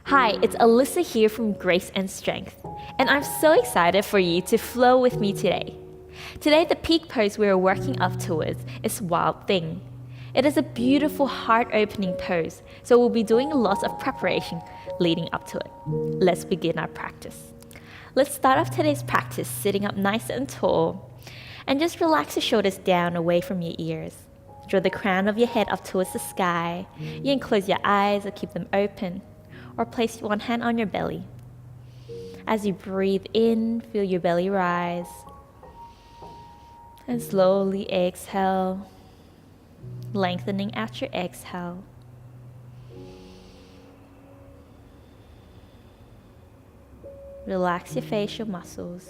Hi, it's Alyssa here from Grace and Strength, and I'm so excited for you to flow with me today. Today, the peak pose we are working up towards is Wild Thing. It is a beautiful heart opening pose, so we'll be doing lots of preparation leading up to it. Let's begin our practice. Let's start off today's practice sitting up nice and tall, and just relax your shoulders down away from your ears. Draw the crown of your head up towards the sky. You can close your eyes or keep them open, or place one hand on your belly. As you breathe in, feel your belly rise, and slowly exhale, lengthening out your exhale. Relax your facial muscles.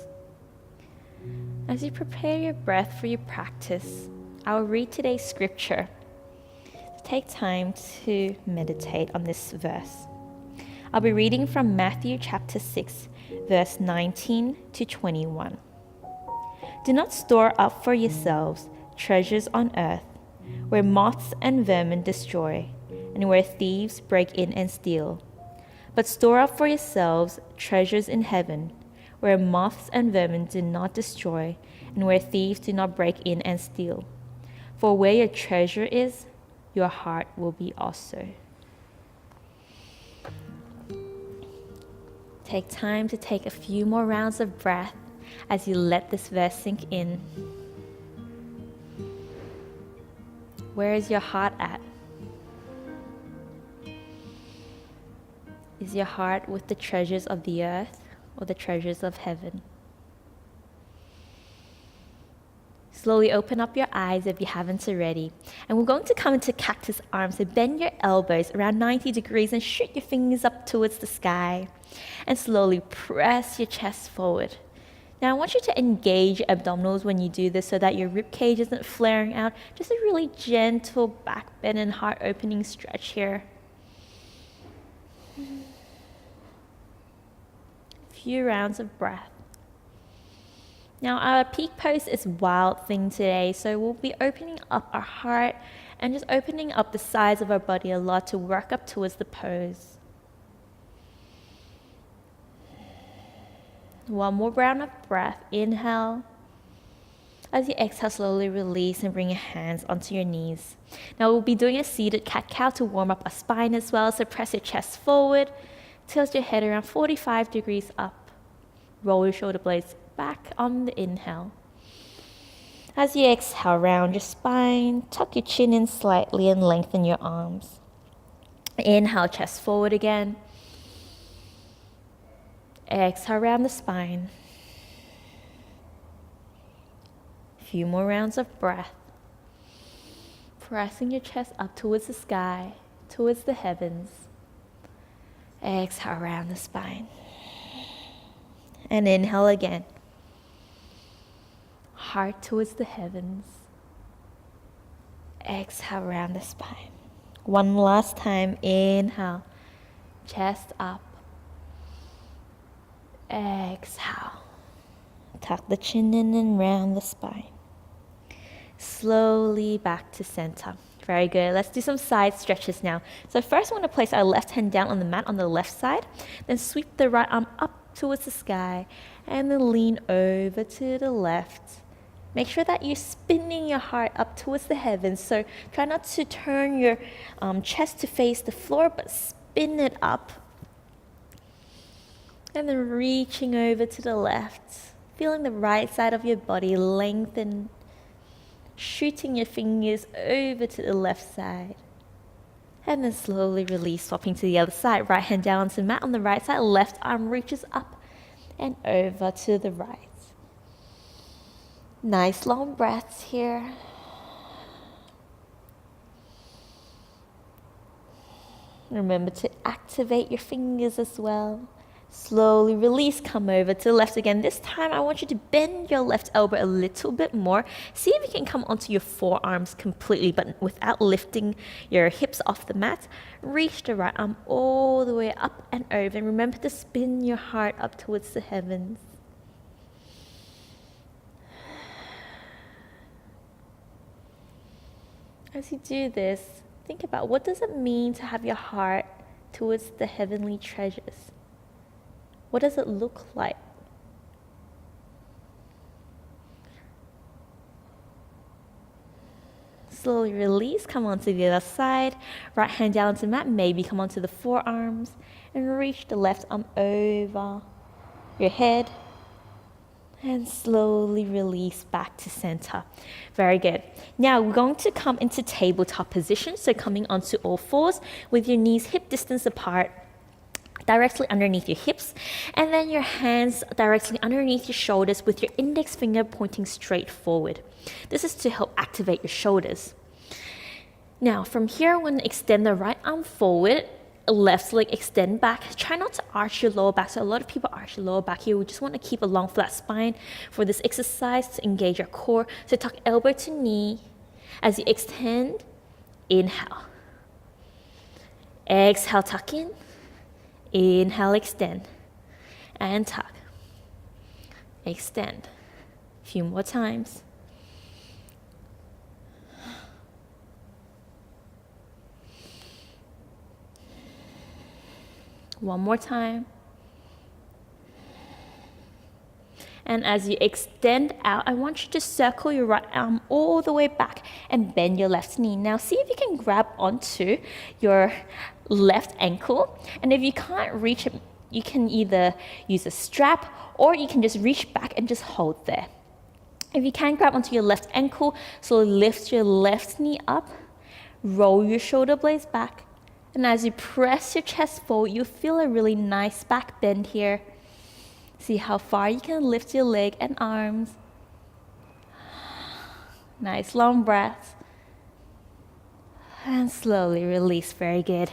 As you prepare your breath for your practice, I'll read today's scripture. Take time to meditate on this verse. I'll be reading from Matthew chapter 6, verse 19 to 21. Do not store up for yourselves treasures on earth, where moths and vermin destroy, and where thieves break in and steal. But store up for yourselves treasures in heaven, where moths and vermin do not destroy, and where thieves do not break in and steal. For where your treasure is, your heart will be also. Take time to take a few more rounds of breath as you let this verse sink in. Where is your heart at? Is your heart with the treasures of the earth or the treasures of heaven? Slowly open up your eyes if you haven't already. And we're going to come into cactus arms. So bend your elbows around 90 degrees and shoot your fingers up towards the sky. And slowly press your chest forward. Now I want you to engage your abdominals when you do this so that your rib cage isn't flaring out. Just a really gentle back bend and heart opening stretch here. A few rounds of breath. Now our peak pose is Wild Thing today, so we'll be opening up our heart and just opening up the sides of our body a lot to work up towards the pose. One more round of breath. Inhale. As you exhale, slowly release and bring your hands onto your knees. Now we'll be doing a seated cat-cow to warm up our spine as well, so press your chest forward, tilt your head around 45 degrees up. Roll your shoulder blades back on the inhale. As you exhale, round your spine, tuck your chin in slightly and lengthen your arms. Inhale, chest forward again. Exhale, round the spine. A few more rounds of breath. Pressing your chest up towards the sky, towards the heavens. Exhale, round the spine. And inhale again. Heart towards the heavens. Exhale, round the spine. One last time. Inhale. Chest up. Exhale. Tuck the chin in and round the spine. Slowly back to center. Very good. Let's do some side stretches now. So first I want to place our left hand down on the mat on the left side. Then sweep the right arm up towards the sky. And then lean over to the left. Make sure that you're spinning your heart up towards the heavens. So try not to turn your chest to face the floor, but spin it up. And then reaching over to the left. Feeling the right side of your body lengthen. Shooting your fingers over to the left side. And then slowly release, swapping to the other side. Right hand down onto the mat on the right side. Left arm reaches up and over to the right. Nice long breaths here. Remember to activate your fingers as well. Slowly release, come over to the left again. This time I want you to bend your left elbow a little bit more. See if you can come onto your forearms completely, but without lifting your hips off the mat. Reach the right arm all the way up and over. And remember to spin your heart up towards the heavens. As you do this, think about what does it mean to have your heart towards the heavenly treasures. What does it look like? Slowly release, come onto the other side. Right hand down onto the mat, maybe come onto the forearms and reach the left arm over your head. And slowly release back to center. Very good. Now we're going to come into tabletop position. So coming onto all fours with your knees hip distance apart, directly underneath your hips, and then your hands directly underneath your shoulders with your index finger pointing straight forward. This is to help activate your shoulders. Now from here, I'm going to extend the right arm forward, left leg extend back. Try not to arch your lower back. So a lot of people arch your lower back here. We just want to keep a long flat spine for this exercise to engage our core. So tuck elbow to knee. As you extend, inhale. Exhale, tuck in. Inhale, extend. And tuck. Extend. A few more times. One more time. And as you extend out, I want you to circle your right arm all the way back and bend your left knee. Now see if you can grab onto your left ankle. And if you can't reach it, you can either use a strap or you can just reach back and just hold there. If you can grab onto your left ankle, so lift your left knee up, roll your shoulder blades back. And as you press your chest forward, you'll feel a really nice back bend here. See how far you can lift your leg and arms. Nice long breaths. And slowly release, very good.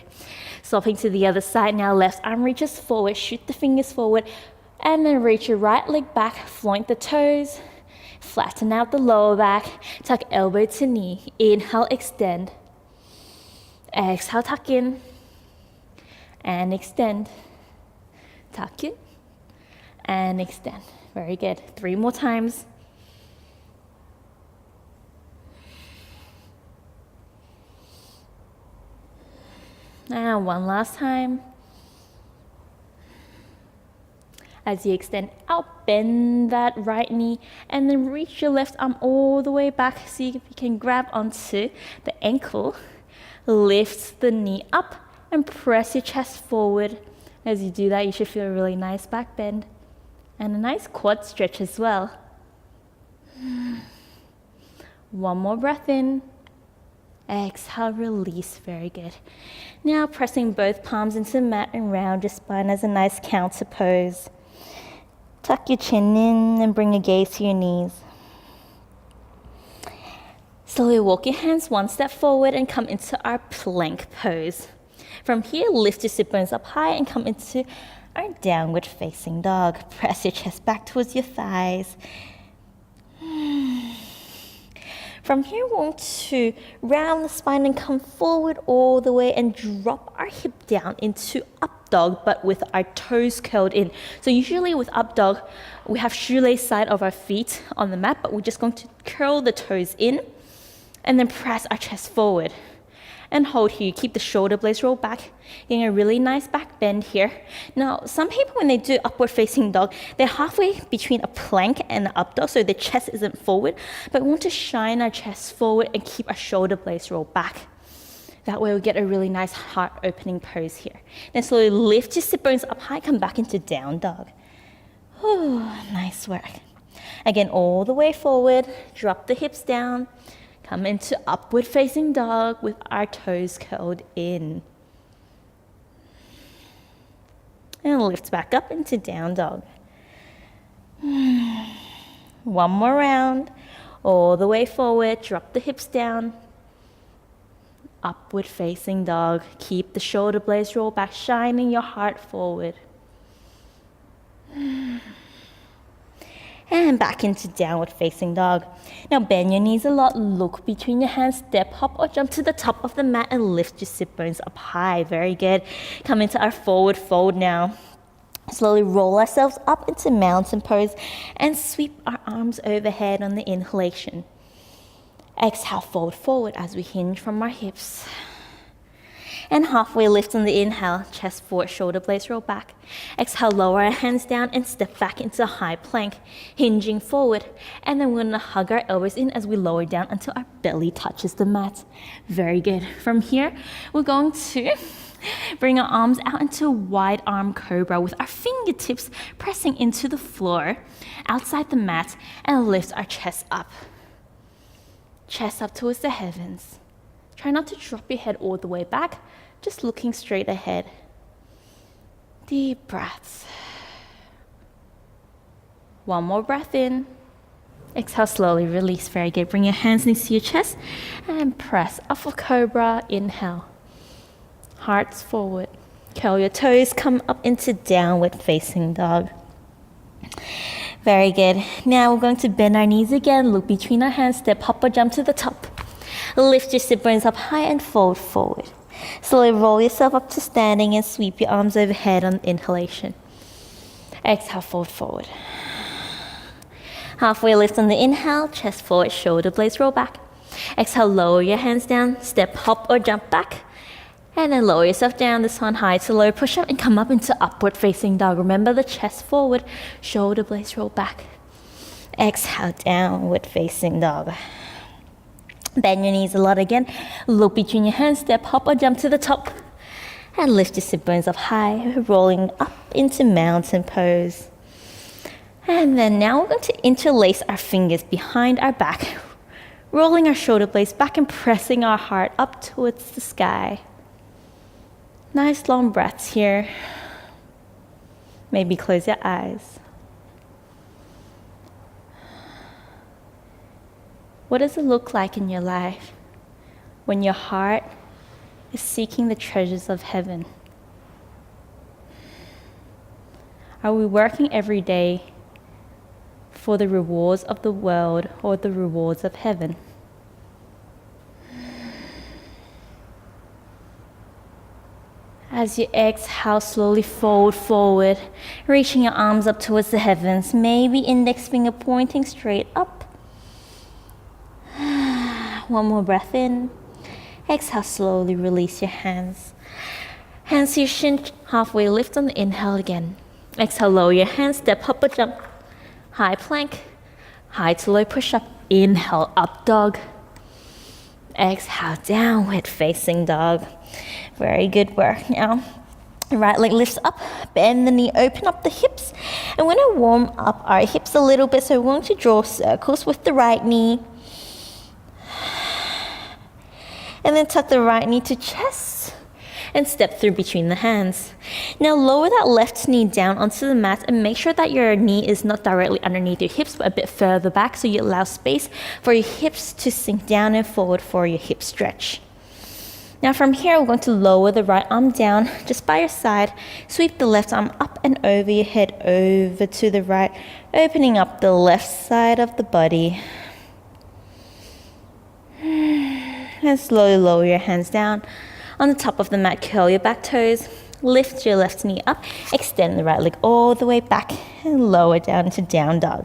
Swapping to the other side now, left arm reaches forward, shoot the fingers forward, and then reach your right leg back, floint the toes, flatten out the lower back, tuck elbow to knee, inhale, extend. Exhale, tuck in, and extend. Tuck in, and extend. Very good. 3 more times. And one last time. As you extend out, bend that right knee, and then reach your left arm all the way back. See if you can grab onto the ankle. Lift the knee up and press your chest forward. As you do that, you should feel a really nice back bend and a nice quad stretch as well. One more breath in. Exhale, release. Very good. Now pressing both palms into the mat and round your spine as a nice counter pose. Tuck your chin in and bring your gaze to your knees. Slowly walk your hands one step forward and come into our plank pose. From here, lift your sit bones up high and come into our downward facing dog. Press your chest back towards your thighs. From here, we want to round the spine and come forward all the way and drop our hip down into up dog, but with our toes curled in. So usually with up dog, we have shoelace side of our feet on the mat, but we're just going to curl the toes in. And then press our chest forward and hold here. Keep the shoulder blades rolled back, getting a really nice back bend here. Now, some people, when they do upward facing dog, they're halfway between a plank and an up dog, so the chest isn't forward, but we want to shine our chest forward and keep our shoulder blades rolled back. That way we'll get a really nice heart opening pose here. Then slowly lift your sit bones up high, come back into down dog. Ooh, nice work. Again, all the way forward, drop the hips down. Come into upward facing dog with our toes curled in. And lift back up into down dog. One more round. All the way forward, drop the hips down. Upward facing dog. Keep the shoulder blades rolled back, shining your heart forward. And back into downward facing dog. Now bend your knees a lot, look between your hands, step, hop or jump to the top of the mat and lift your sit bones up high. Very good. Come into our forward fold now. Slowly roll ourselves up into mountain pose and sweep our arms overhead on the inhalation. Exhale, fold forward as we hinge from our hips. And halfway lift on the inhale, chest forward, shoulder blades roll back. Exhale, lower our hands down and step back into a high plank, hinging forward. And then we're gonna hug our elbows in as we lower down until our belly touches the mat. Very good. From here, we're going to bring our arms out into a wide arm cobra with our fingertips pressing into the floor outside the mat, and lift our chest up. Chest up towards the heavens. Try not to drop your head all the way back, just looking straight ahead. Deep breaths. One more breath in. Exhale, slowly release. Very good. Bring your hands next to your chest and press up for cobra. Inhale. Hearts forward. Curl your toes, come up into downward facing dog. Very good. Now we're going to bend our knees again, look between our hands, step up or jump to the top. Lift your sit bones up high and fold forward. Slowly roll yourself up to standing and sweep your arms overhead on inhalation. Exhale, fold forward. Halfway lift on the inhale, chest forward, shoulder blades roll back. Exhale, lower your hands down, step, hop or jump back. And then lower yourself down, this one high to low push-up and come up into upward facing dog. Remember the chest forward, shoulder blades roll back. Exhale, downward facing dog. Bend your knees a lot again. Look between your hands, step, hop or jump to the top. And lift your sit bones up high, rolling up into mountain pose. And then now we're going to interlace our fingers behind our back, rolling our shoulder blades back and pressing our heart up towards the sky. Nice long breaths here. Maybe close your eyes. What does it look like in your life when your heart is seeking the treasures of heaven? Are we working every day for the rewards of the world or the rewards of heaven? As you exhale, slowly fold forward, reaching your arms up towards the heavens, maybe index finger pointing straight up. One more breath in. Exhale, slowly release your hands. Hands to your shin, halfway lift on the inhale again. Exhale, lower your hands, step up or jump. High plank, high to low push-up. Inhale, up dog. Exhale, downward facing dog. Very good work. Now, right leg lifts up, bend the knee, open up the hips. And we're going to warm up our hips a little bit. So we're going to draw circles with the right knee. And then tuck the right knee to chest and step through between the hands. Now lower that left knee down onto the mat and make sure that your knee is not directly underneath your hips but a bit further back so you allow space for your hips to sink down and forward for your hip stretch. Now from here we're going to lower the right arm down just by your side, sweep the left arm up and over your head over to the right, opening up the left side of the body. And slowly lower your hands down. On the top of the mat, curl your back toes, lift your left knee up, extend the right leg all the way back and lower down into down dog.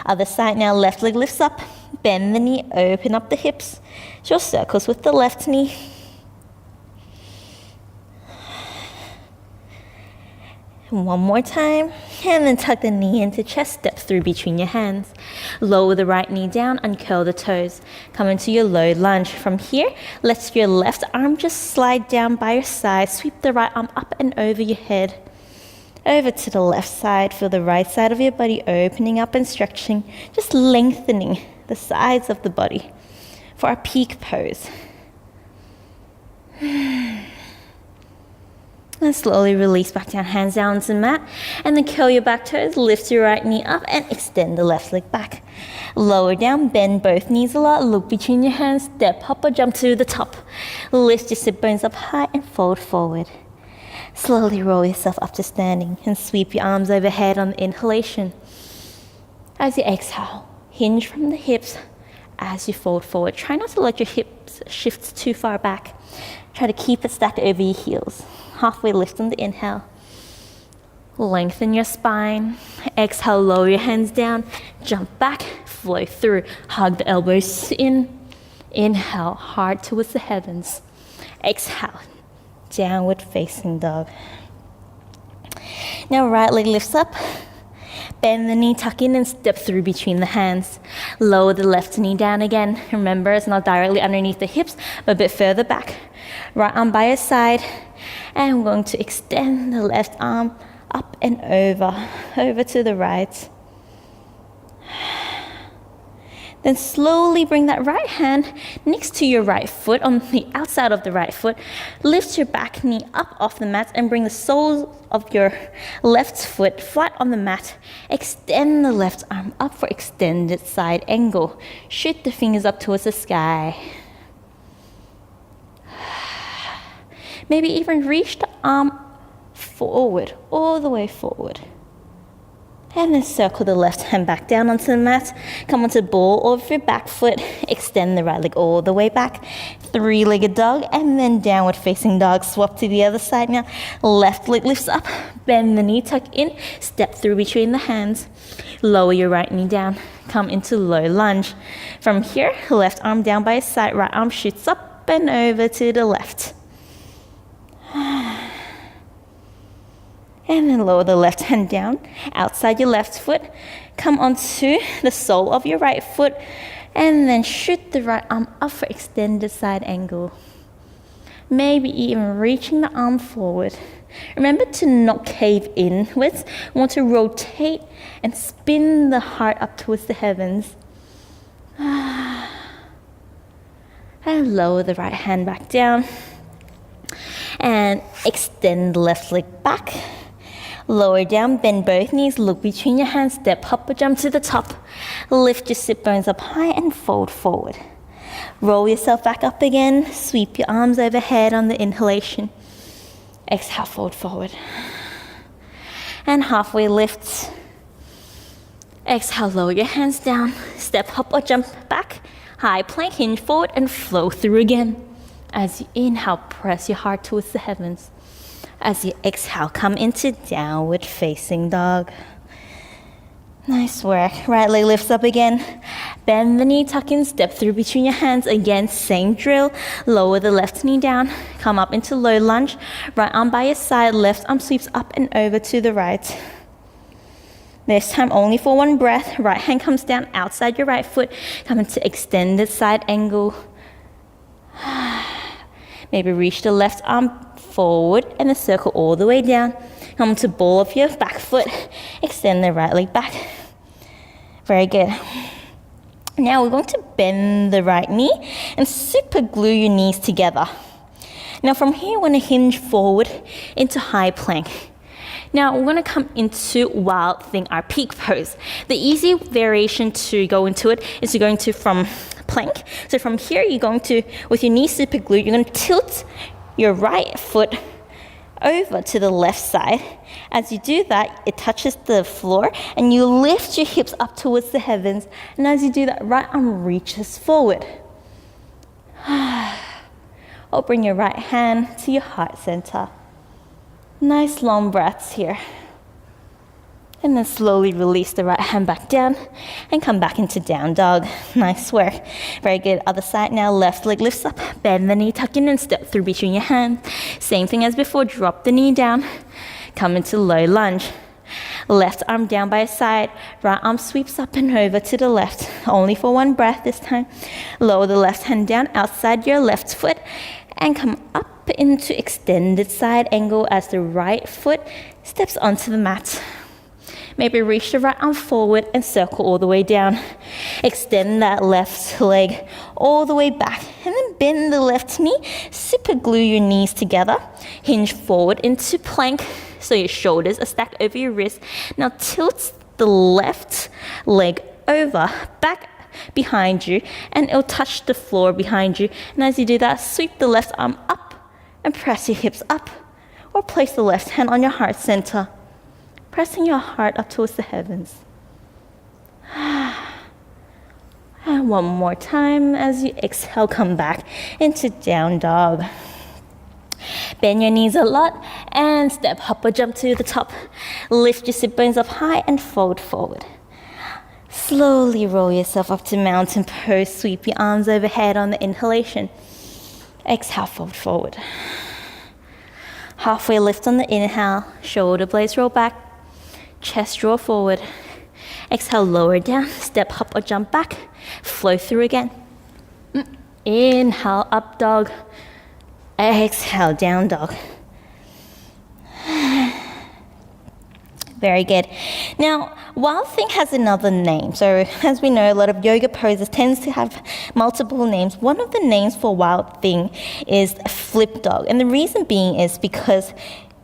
Other side now, left leg lifts up, bend the knee, open up the hips, draw circles with the left knee. One more time, and then tuck the knee into chest, step through between your hands. Lower the right knee down, uncurl the toes. Come into your low lunge. From here, let your left arm just slide down by your side. Sweep the right arm up and over your head. Over to the left side, feel the right side of your body opening up and stretching, just lengthening the sides of the body for our peak pose. And slowly release back down, hands down onto the mat. And then curl your back toes, lift your right knee up and extend the left leg back. Lower down, bend both knees a lot, look between your hands, step up or jump to the top. Lift your sit bones up high and fold forward. Slowly roll yourself up to standing and sweep your arms overhead on the inhalation. As you exhale, hinge from the hips as you fold forward. Try not to let your hips shift too far back. Try to keep it stacked over your heels. Halfway lift on the inhale. Lengthen your spine. Exhale, lower your hands down. Jump back, flow through. Hug the elbows in. Inhale, heart towards the heavens. Exhale, downward facing dog. Now right leg lifts up. Bend the knee, tuck in and step through between the hands. Lower the left knee down again. Remember, it's not directly underneath the hips, but a bit further back. Right arm by your side. And we're going to extend the left arm up and over to the right. Then slowly bring that right hand next to your right foot on the outside of the right foot. Lift your back knee up off the mat and bring the sole of your left foot flat on the mat. Extend the left arm up for extended side angle. Shoot the fingers up towards the sky. Maybe even reach the arm forward, all the way forward. And then circle the left hand back down onto the mat. Come onto ball of your back foot. Extend the right leg all the way back. Three-legged dog and then downward facing dog. Swap to the other side now. Left leg lifts up. Bend the knee, tuck in. Step through between the hands. Lower your right knee down. Come into low lunge. From here, left arm down by his side. Right arm shoots up and over to the left. And then lower the left hand down, outside your left foot. Come onto the sole of your right foot. And then shoot the right arm up for extended side angle. Maybe even reaching the arm forward. Remember to not cave inwards. Want to rotate and spin the heart up towards the heavens. And lower the right hand back down. And extend the left leg back. Lower down, bend both knees, look between your hands, step, hop or jump to the top. Lift your sit bones up high and fold forward. Roll yourself back up again, sweep your arms overhead on the inhalation. Exhale, fold forward. And halfway lift. Exhale, lower your hands down, step, hop or jump back. High plank, hinge forward and flow through again. As you inhale, press your heart towards the heavens. As you exhale, come into downward facing dog. Nice work. Right leg lifts up again. Bend the knee, tuck in, step through between your hands. Again, same drill. Lower the left knee down. Come up into low lunge. Right arm by your side. Left arm sweeps up and over to the right. This time only for one breath. Right hand comes down outside your right foot. Come into extended side angle. Maybe reach the left arm forward and then circle all the way down. Come to ball of your back foot. Extend the right leg back. Very good. Now we're going to bend the right knee and super glue your knees together. Now from here, we're going to hinge forward into high plank. Now we're going to come into Wild Thing, our peak pose. The easy variation to go into it is you're going to from plank. So from here, you're going to, with your knee super glued, you're going to tilt your right foot over to the left side. As you do that, it touches the floor and you lift your hips up towards the heavens. And as you do that, right arm reaches forward. Or bring your right hand to your heart center. Nice long breaths here. And then slowly release the right hand back down and come back into down dog. Nice work. Very good. Other side now. Left leg lifts up. Bend the knee, tuck in and step through between your hands. Same thing as before. Drop the knee down. Come into low lunge. Left arm down by your side. Right arm sweeps up and over to the left. Only for one breath this time. Lower the left hand down outside your left foot and come up into extended side angle as the right foot steps onto the mat. Maybe reach the right arm forward and circle all the way down. Extend that left leg all the way back. And then bend the left knee. Super glue your knees together. Hinge forward into plank so your shoulders are stacked over your wrists. Now tilt the left leg over, back behind you, and it'll touch the floor behind you. And as you do that, sweep the left arm up and press your hips up. Or place the left hand on your heart center, pressing your heart up towards the heavens. And one more time as you exhale, come back into down dog. Bend your knees a lot and step, hop or jump to the top. Lift your sit bones up high and fold forward. Slowly roll yourself up to mountain pose. Sweep your arms overhead on the inhalation. Exhale, fold forward. Halfway lift on the inhale, shoulder blades roll back, chest draw forward. Exhale, lower down, step, hop or jump back, flow through again. Inhale, up dog. Exhale, down dog. Very good. Now, Wild Thing has another name. So as we know, a lot of yoga poses tends to have multiple names. One of the names for Wild Thing is Flip Dog. And the reason being is because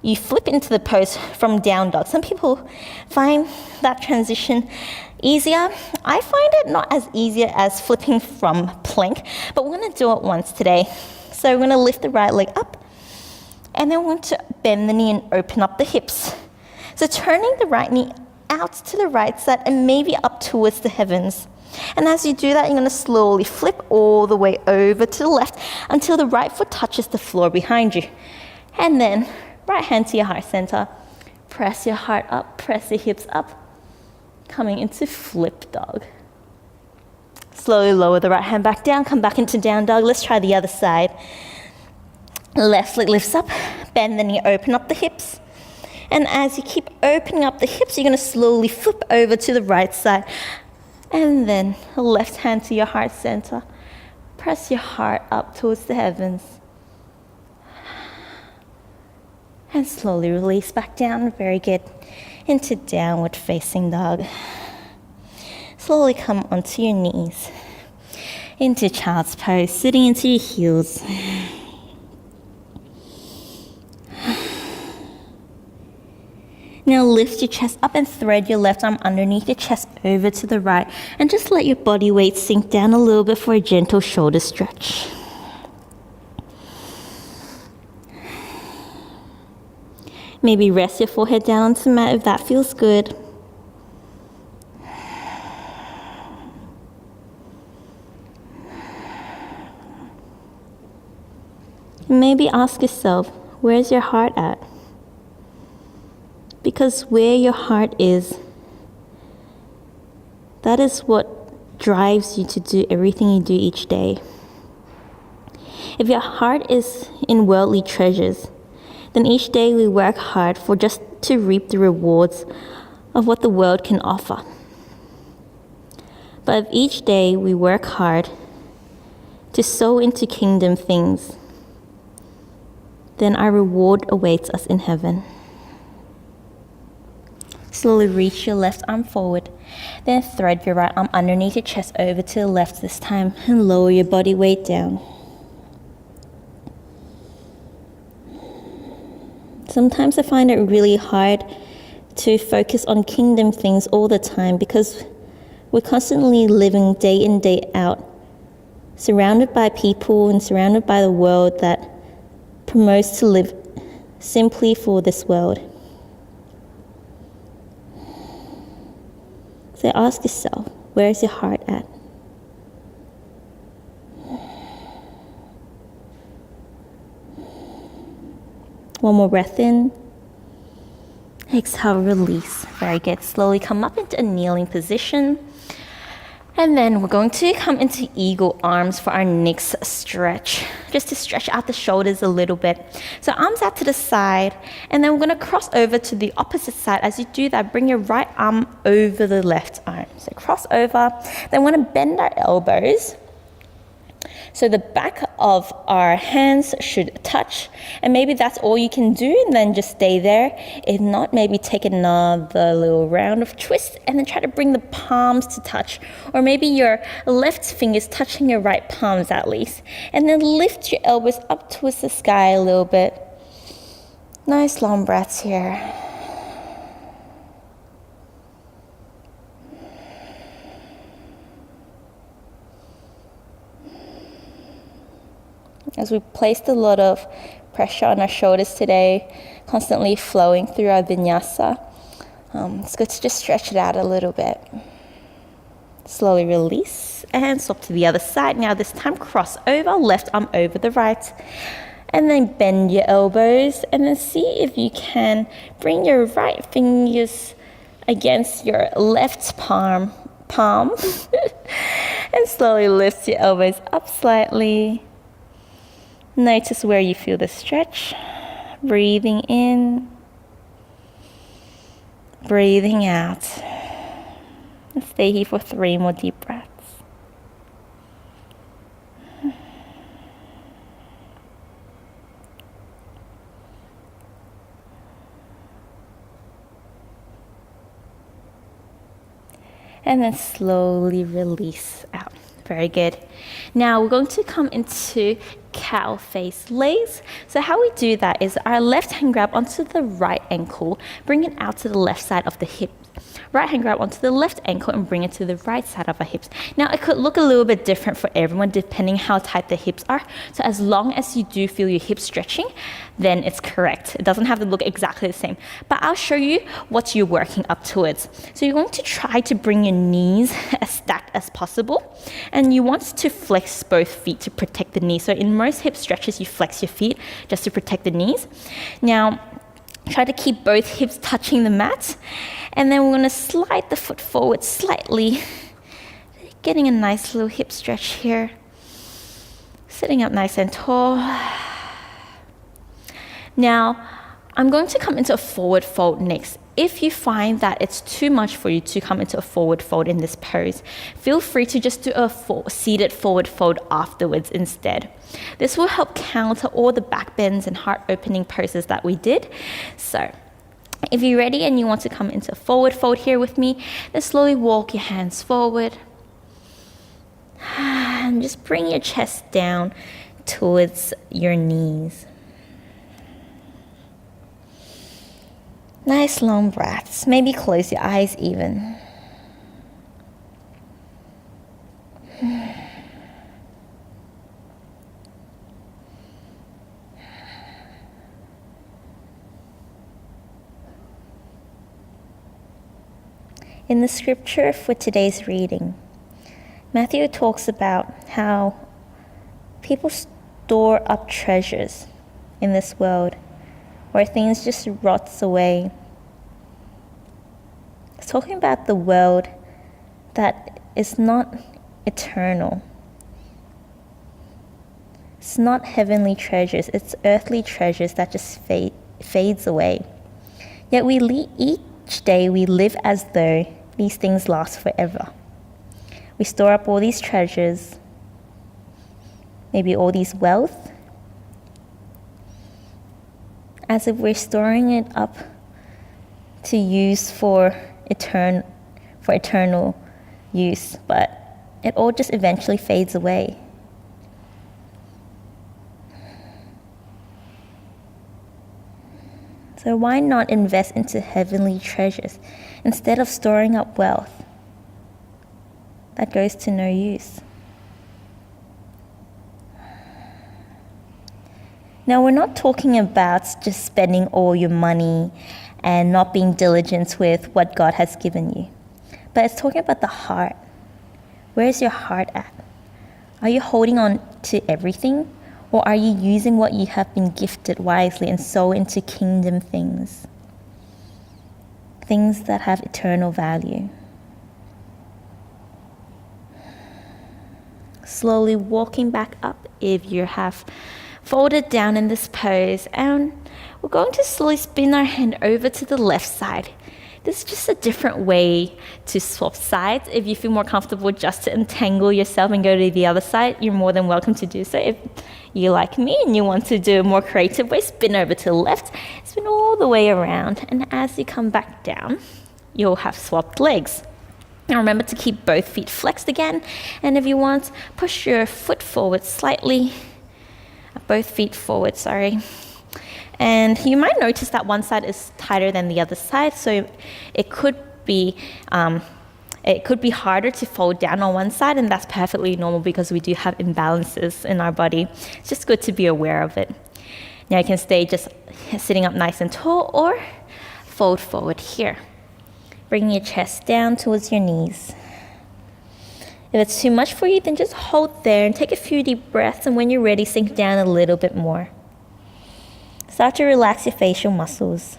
you flip into the pose from down dog. Some people find that transition easier. I find it not as easier as flipping from plank, but we're going to do it once today. So we're going to lift the right leg up, and then we're going to bend the knee and open up the hips. So turning the right knee out to the right side and maybe up towards the heavens. And as you do that, you're going to slowly flip all the way over to the left until the right foot touches the floor behind you. And then right hand to your heart center. Press your heart up, press your hips up. Coming into flip dog. Slowly lower the right hand back down, come back into down dog. Let's try the other side. Left leg lifts up, bend the knee, open up the hips. And as you keep opening up the hips, you're going to slowly flip over to the right side. And then left hand to your heart center. Press your heart up towards the heavens. And slowly release back down. Very good. Into downward facing dog. Slowly come onto your knees. Into child's pose, sitting into your heels. Now lift your chest up and thread your left arm underneath your chest over to the right. And just let your body weight sink down a little bit for a gentle shoulder stretch. Maybe rest your forehead down onto the mat if that feels good. Maybe ask yourself, where's your heart at? Because where your heart is, that is what drives you to do everything you do each day. If your heart is in worldly treasures, then each day we work hard for just to reap the rewards of what the world can offer. But if each day we work hard to sow into kingdom things, then our reward awaits us in heaven. Slowly reach your left arm forward, then thread your right arm underneath your chest over to the left this time and lower your body weight down. Sometimes I find it really hard to focus on kingdom things all the time because we're constantly living day in, day out, surrounded by people and surrounded by the world that promotes to live simply for this world. So ask yourself, where is your heart at? One more breath in. Exhale, release. Very good. Slowly come up into a kneeling position. And then we're going to come into eagle arms for our next stretch, just to stretch out the shoulders a little bit. So arms out to the side, and then we're going to cross over to the opposite side. As you do that, bring your right arm over the left arm. So cross over. Then we're going to bend our elbows. So the back of our hands should touch, and maybe that's all you can do, and then just stay there. If not, maybe take another little round of twists and then try to bring the palms to touch, or maybe your left fingers touching your right palms at least, and then lift your elbows up towards the sky a little bit. Nice long breaths here. As we placed a lot of pressure on our shoulders today, constantly flowing through our vinyasa, it's good to just stretch it out a little bit. Slowly release and swap to the other side. Now this time cross over, left arm over the right. And then bend your elbows and then see if you can bring your right fingers against your left palm. And slowly lift your elbows up slightly. Notice where you feel the stretch. Breathing in, breathing out. Stay here for 3 more deep breaths. And then slowly release out. Very good. Now we're going to come into cow face lays. So how we do that is our left hand grab onto the right ankle, bring it out to the left side of the hip. Right hand grab onto the left ankle and bring it to the right side of our hips. Now it could look a little bit different for everyone depending how tight the hips are. So as long as you do feel your hips stretching, then it's correct. It doesn't have to look exactly the same. But I'll show you what you're working up towards. So you're going to try to bring your knees as stacked as possible. And you want to flex both feet to protect the knees. So in most hip stretches, you flex your feet just to protect the knees. Now, try to keep both hips touching the mat. And then we're going to slide the foot forward slightly, getting a nice little hip stretch here. Sitting up nice and tall. Now, I'm going to come into a forward fold next. If you find that it's too much for you to come into a forward fold in this pose, feel free to just do a seated forward fold afterwards instead. This will help counter all the back bends and heart opening poses that we did. So, if you're ready and you want to come into a forward fold here with me, then slowly walk your hands forward. And just bring your chest down towards your knees. Nice long breaths. Maybe close your eyes even. In the scripture for today's reading, Matthew talks about how people store up treasures in this world where things just rots away. It's talking about the world that is not eternal. It's not heavenly treasures, it's earthly treasures that just fades away. Yet each day we live as though these things last forever. We store up all these treasures, maybe all these wealth, as if we're storing it up to use for eternal use, but it all just eventually fades away. So why not invest into heavenly treasures instead of storing up wealth that goes to no use? Now, we're not talking about just spending all your money and not being diligent with what God has given you, but it's talking about the heart. Where's your heart at? Are you holding on to everything? Or are you using what you have been gifted wisely and sow into kingdom things? Things that have eternal value. Slowly walking back up if you have folded down in this pose. And we're going to slowly spin our hand over to the left side. This is just a different way to swap sides. If you feel more comfortable just to entangle yourself and go to the other side, you're more than welcome to do so. If you're like me and you want to do a more creative way, spin over to the left, spin all the way around. And as you come back down, you'll have swapped legs. Now remember to keep both feet flexed again. And if you want, push your foot forward slightly. Both feet forward, sorry. And you might notice that one side is tighter than the other side, so it could be harder to fold down on one side, and that's perfectly normal because we do have imbalances in our body. It's just good to be aware of it. Now you can stay just sitting up nice and tall or fold forward here. Bring your chest down towards your knees. If it's too much for you, then just hold there and take a few deep breaths, and when you're ready, sink down a little bit more. Start to relax your facial muscles.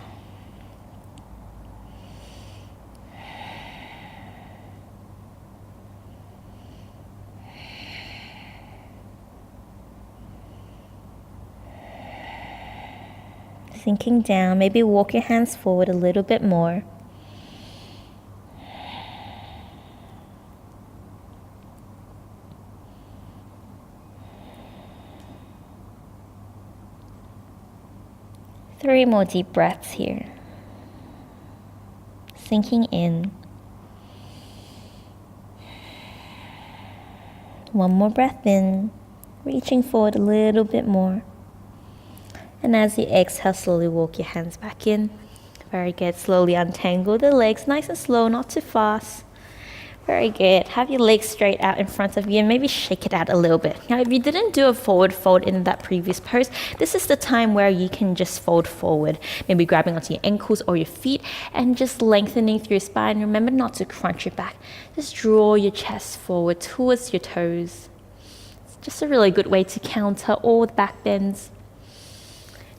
Sinking down, maybe walk your hands forward a little bit more. Three more deep breaths here. Sinking in. One more breath in, reaching forward a little bit more. And as you exhale, slowly walk your hands back in. Very good. Slowly untangle the legs, nice and slow, not too fast. Very good. Have your legs straight out in front of you and maybe shake it out a little bit. Now, if you didn't do a forward fold in that previous pose, this is the time where you can just fold forward, maybe grabbing onto your ankles or your feet and just lengthening through your spine. Remember not to crunch your back. Just draw your chest forward towards your toes. It's just a really good way to counter all the back bends.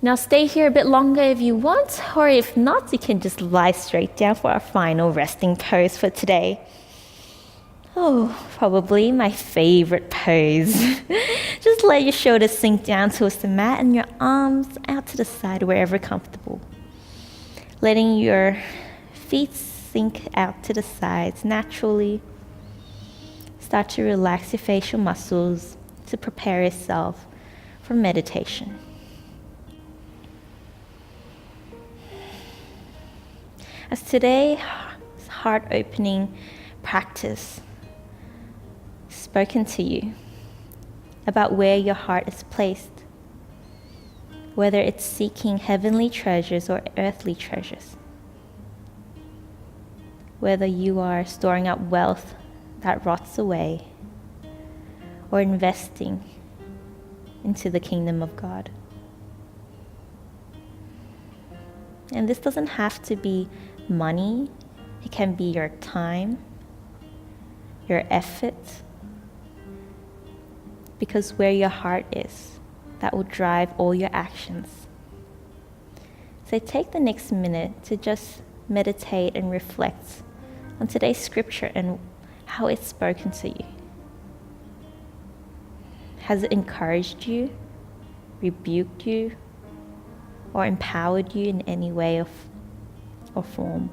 Now stay here a bit longer if you want, or if not, you can just lie straight down for our final resting pose for today. Oh, probably my favorite pose. Just let your shoulders sink down towards the mat and your arms out to the side wherever comfortable. Letting your feet sink out to the sides naturally. Start to relax your facial muscles to prepare yourself for meditation. As today's heart-opening practice spoken to you about where your heart is placed, whether it's seeking heavenly treasures or earthly treasures, whether you are storing up wealth that rots away or investing into the kingdom of God. And this doesn't have to be money. It can be your time, your effort, because where your heart is, that will drive all your actions. So take the next minute to just meditate and reflect on today's scripture and how it's spoken to you. Has it encouraged you, rebuked you, or empowered you in any way or form?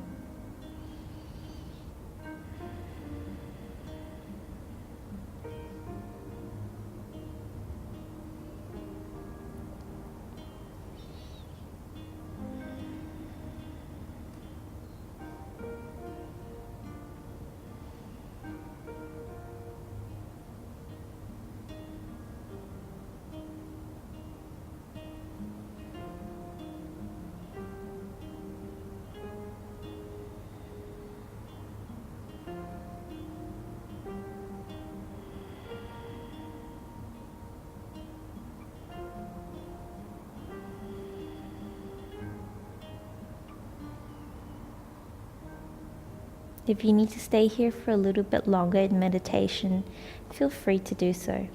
If you need to stay here for a little bit longer in meditation, feel free to do so.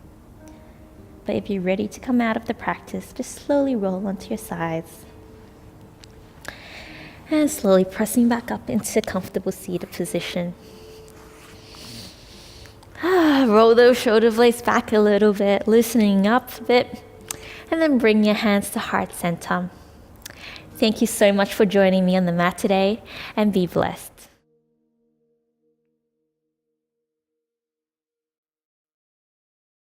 But if you're ready to come out of the practice, just slowly roll onto your sides. And slowly pressing back up into a comfortable seated position. Roll those shoulder blades back a little bit, loosening up a bit. And then bring your hands to heart center. Thank you so much for joining me on the mat today, and be blessed.